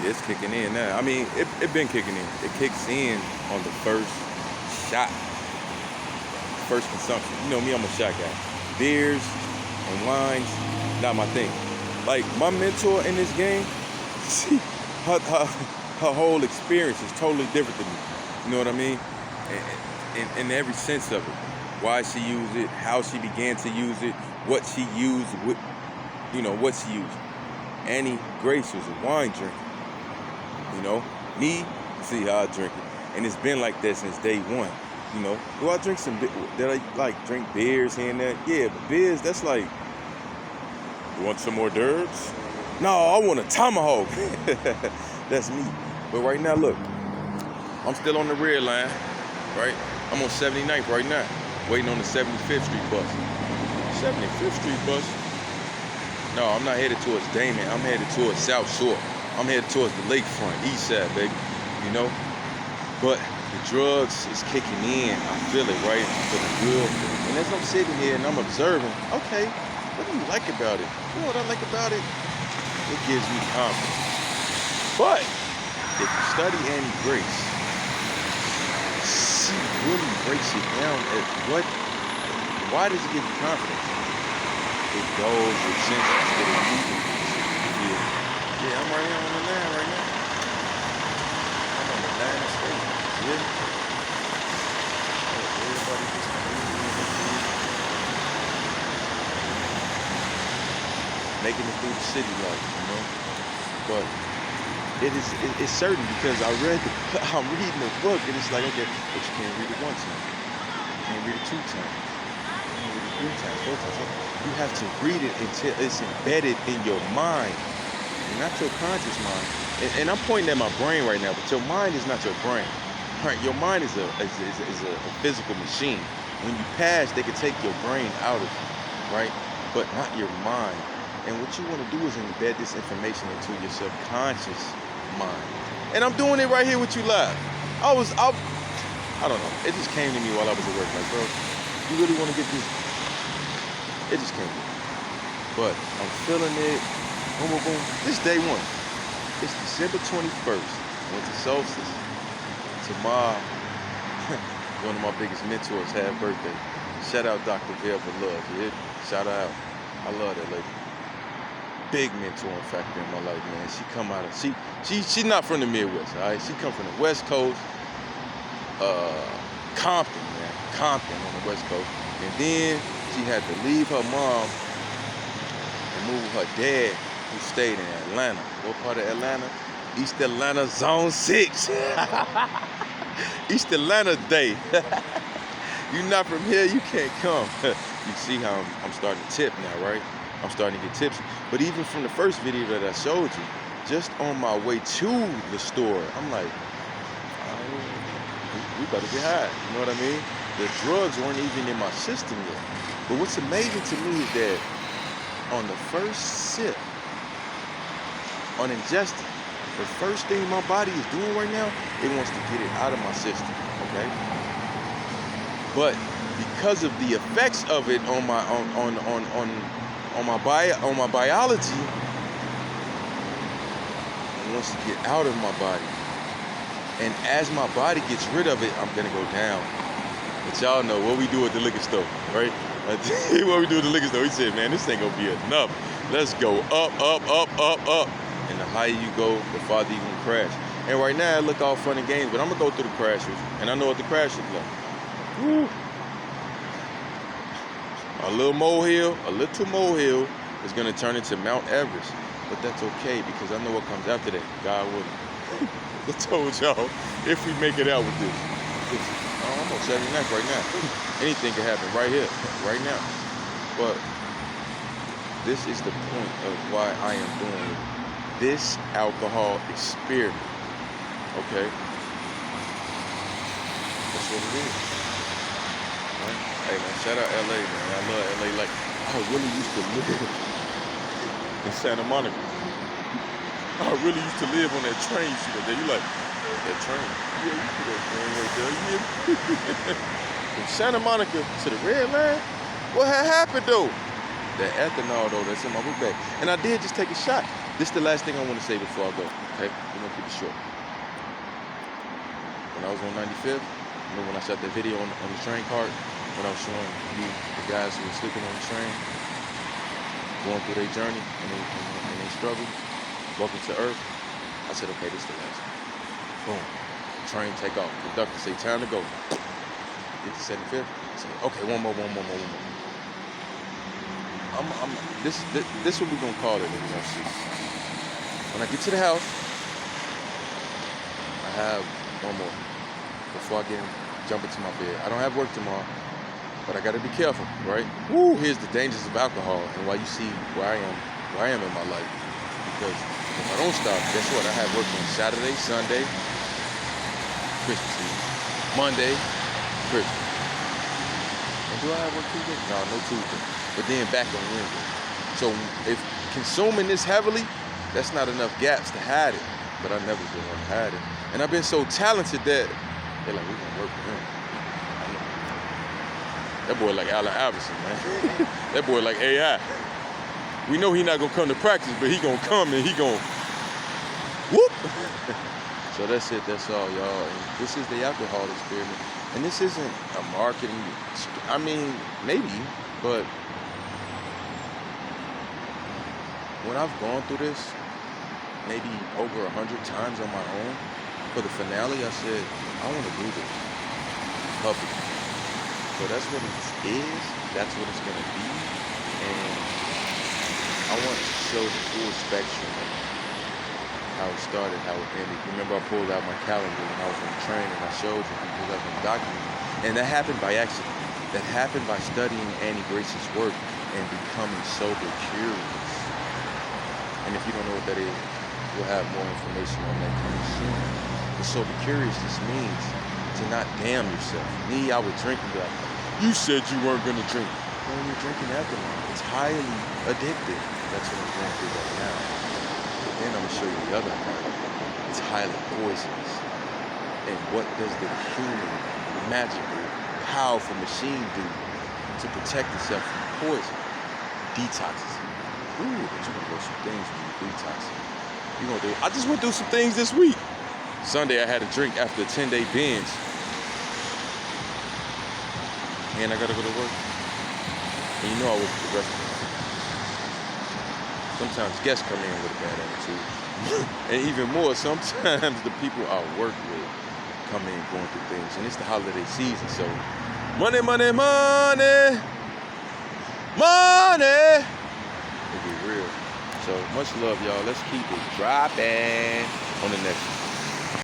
Yeah, it's kicking in now. I mean, it been kicking in. It kicks in on the first shot, first consumption. You know me, I'm a shot guy. Beers and wines, not my thing. Like, my mentor in this game, she, her whole experience is totally different than me. You know what I mean? In every sense of it. Why she used it, how she began to use it, what she used, what she used. Annie Grace was a wine drinker. You know, me, see how I drink it. And it's been like that since day one. You know, do I drink did I like drink beers here and there? Yeah, but beers, that's like, you want some more d'oeuvres? No, I want a tomahawk. That's me. But right now, look, I'm still on the red line, right? I'm on 79th right now, waiting on the 75th Street bus. 75th Street bus? No, I'm not headed towards Damon. I'm headed towards South Shore. I'm headed towards the lakefront, east side, baby, you know? But the drugs is kicking in. I feel it, right? For the good. And as I'm sitting here and I'm observing, okay, what do you like about it? You know what I like about it? It gives me confidence. But if you study Annie Grace, she really breaks it down at why does it give you confidence? It goes with senses that are moving. Yeah, I'm right here on the line right now. I'm on the line of state. Yeah. Everybody just making it through the city life, you know. But it's certain because I'm reading the book and it's like, okay, but you can't read it one time. You can't read it two times. You can't read it three times, four times. You have to read it until it's embedded in your mind, not your conscious mind. And I'm pointing at my brain right now, but your mind is not your brain. Right? Your mind is a physical machine. When you pass, they can take your brain out of you, right? But not your mind. And what you want to do is embed this information into your subconscious mind. And I'm doing it right here with you live. I don't know. It just came to me while I was at work. Like, bro, you really want to get this? It just came to me. But I'm feeling it. Boom, boom, boom. This is day one. It's December 21st. Went to solstice. Tomorrow, one of my biggest mentors had a birthday. Shout out Dr. Velva Love. You hear? Shout out. I love that lady. Big mentoring factor in my life, man. She come out of she's not from the Midwest, all right? She come from the West Coast, Compton, man. Compton on the West Coast. And then she had to leave her mom and move with her dad, who stayed in Atlanta. What part of Atlanta? East Atlanta Zone 6. East Atlanta Day. You're not from here, you can't come. You see how I'm starting to tip now, right? I'm starting to get tips. But even from the first video that I showed you, just on my way to the store, I'm like, we better get high. You know what I mean? The drugs weren't even in my system yet. But what's amazing to me is that on the first sip, on ingesting, the first thing my body is doing right now, it wants to get it out of my system, okay? But because of the effects of it on my biology, it wants to get out of my body. And as my body gets rid of it, I'm gonna go down. But y'all know what we do at the liquor store, right? What we do at the liquor store, we said, man, this ain't gonna be enough. Let's go up, up, up, up, up. And the higher you go, the farther you can crash. And right now, it look all fun and games, but I'm gonna go through the crashes, and I know what the crashes look like. Woo. A little molehill is gonna turn into Mount Everest. But that's okay, because I know what comes after that. God willing. I told y'all, if we make it out with this. I'm on 79th right now. Anything can happen right here, right now. But this is the point of why I am doing this alcohol experiment. Okay? That's what it is. Right? Hey man, shout out LA, man. I love LA. Like, I really used to live in Santa Monica. I really used to live on that train you see right there. You like, that train? Yeah, you see that train right there. Yeah. From Santa Monica to the red line? What had happened though? That ethanol though, that's in my book bag. And I did just take a shot. This is the last thing I want to say before I go. Okay, we're gonna keep it short. When I was on 95th, when I shot that video on the train cart, when I was showing you the guys who were sleeping on the train, going through their journey and they struggle, welcome to Earth. I said, okay, this is the last one. Boom. Train take off. Conductor say, time to go. Get to 75th. I say, okay, one more. This what we're gonna call it in see. When I get to the house, I have one more before I jump into my bed. I don't have work tomorrow, but I gotta be careful, right? Woo! Here's the dangers of alcohol and why you see where I am in my life. Because if I don't stop, guess what? I have work on Saturday, Sunday, Christmas Eve, Monday, Christmas. And do I have work Tuesday? No Tuesday. But then back on Wednesday. So if consuming this heavily, that's not enough gaps to hide it. But I never been able to hide it. And I've been so talented that they're like, we're gonna work with him. That boy like Allen Iverson, man. That boy like AI. We know he not gonna come to practice, but he gonna come and he gonna whoop. So that's it, that's all, y'all. And this is the alcohol experiment. And this isn't a marketing, I mean, maybe, but when I've gone through this, maybe over 100 times on my own, for the finale, I said, I want to do this publicly. So that's what it is, that's what it's going to be, and I want to show the full spectrum of how it started, how it ended. Remember I pulled out my calendar when I was on the train and I showed you because I've been documenting. And that happened by accident. That happened by studying Annie Grace's work and becoming sober curious. And if you don't know what that is, we'll have more information on that coming soon. But sober curious just means to not damn yourself. Me, I would drink and be like, you said you weren't going to drink. Well, you're drinking alcohol. It's highly addictive. That's what I'm going through right now. But then I'm going to show you the other part. It's highly poisonous. And what does the human, magical, powerful machine do to protect itself from poison? Detoxes. Ooh, but you're going to go through things when you detox. You're going to do I just went through some things this week. Sunday, I had a drink after a 10-day binge. And I got to go to work. And you know I work at the restaurant. Sometimes guests come in with a bad attitude. And even more, sometimes the people I work with come in going through things. And it's the holiday season, so money. It'll be real. So much love, y'all. Let's keep it dropping on the next one.